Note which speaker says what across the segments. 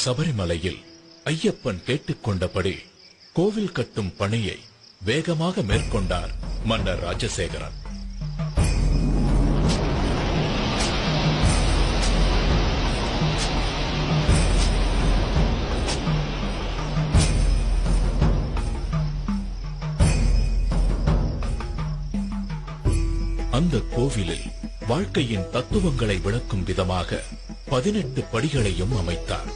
Speaker 1: சபரிமலையில் ஐயப்பன் கேட்டுக்கொண்டபடி கோவில் கட்டும் பணியை வேகமாக மேற்கொண்டார் மன்னர் ராஜசேகரன். அந்த கோவிலில் வாழ்க்கையின் தத்துவங்களை விளக்கும் விதமாக 18 படிகளையும் அமைத்தார்.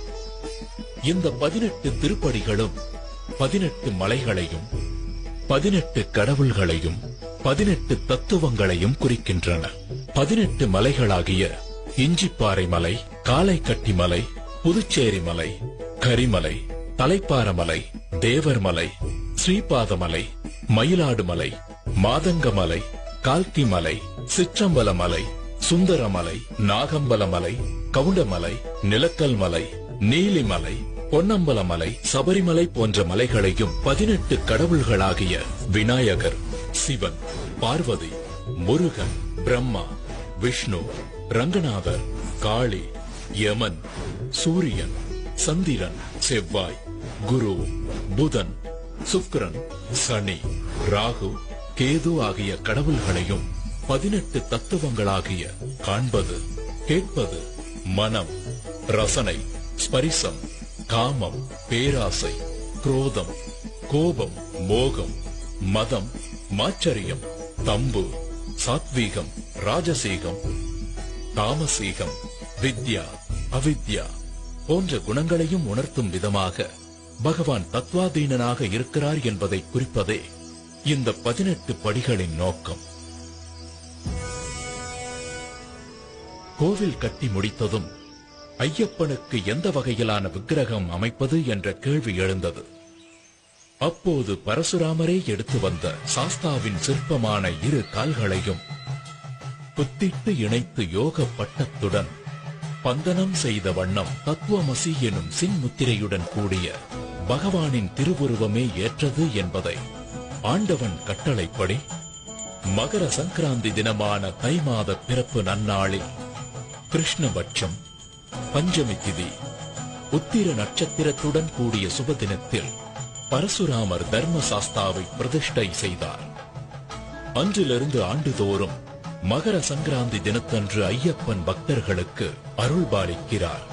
Speaker 1: இந்த 18 திருப்படிகளும் 18 மலைகளையும் 18 கடவுள்களையும் 18 தத்துவங்களையும் குறிக்கின்றன. 18 மலைகளாகிய இஞ்சிப்பாறை மலை, காளைக்கட்டி மலை, புதுச்சேரி மலை, கரிமலை, தலைப்பாரமலை, தேவர்மலை, ஸ்ரீபாதமலை, மயிலாடுமலை, மாதங்கமலை, கால்கிமலை, சிற்றம்பலமலை, சுந்தரமலை, நாகம்பலமலை, கவுண்டமலை, நிலக்கல் மலை, நீலிமலை, பொன்னம்பலமலை, சபரிமலை போன்ற மலைகளையும் 18 கடவுள்களாகிய விநாயகர், சிவன், பார்வதி, முருகன், பிரம்மா, விஷ்ணு, ரங்கநாதர், காளி, யமன், சூரியன், சந்திரன், செவ்வாய், குரு, புதன், சுக்கிரன், சனி, ராகு, கேது ஆகிய கடவுள்களையும் 18 தத்துவங்களாகிய காண்பது, கேட்பது, மனம், ரசனை, ஸ்பரிசம், காமம், பேராசை, குரோதம், கோபம், மோகம், மதம், மாச்சரியம், தம்பு, சாத்வீகம், ராஜசீகம், தாமசீகம், வித்யா, அவித்யா போன்ற குணங்களையும் உணர்த்தும் விதமாக பகவான் தத்வாதீனனாக இருக்கிறார் என்பதை குறிப்பதே இந்த 18 படிகளின் நோக்கம். கோவில் கட்டி முடித்ததும் ஐயப்பனுக்கு எந்த வகையிலான விக்கிரகம் அமைப்பது என்ற கேள்வி எழுந்தது. அப்போது பரசுராமரே எடுத்து வந்த சாஸ்தாவின் சிற்பமான 2 கால்களையும் புத்திட்டு இணைத்து யோக பட்டத்துடன் பந்தனம் செய்த வண்ணம் தத்துவமசி எனும் சின்முத்திரையுடன் கூடிய பகவானின் திருவுருவமே ஏற்றது என்பதை ஆண்டவன் கட்டளைப்படி மகர சங்கராந்தி தினமான தை மாத பிறப்பு நன்னாளில் கிருஷ்ணபட்சம் பஞ்சமி திதி உத்திர நட்சத்திரத்துடன் கூடிய சுபதினத்தில் பரசுராமர் தர்மசாஸ்தாவை பிரதிஷ்டை செய்தார். அன்றிலிருந்து ஆண்டுதோறும் மகர சங்கராந்தி தினத்தன்று ஐயப்பன் பக்தர்களுக்கு அருள்பாலிக்கிறார்.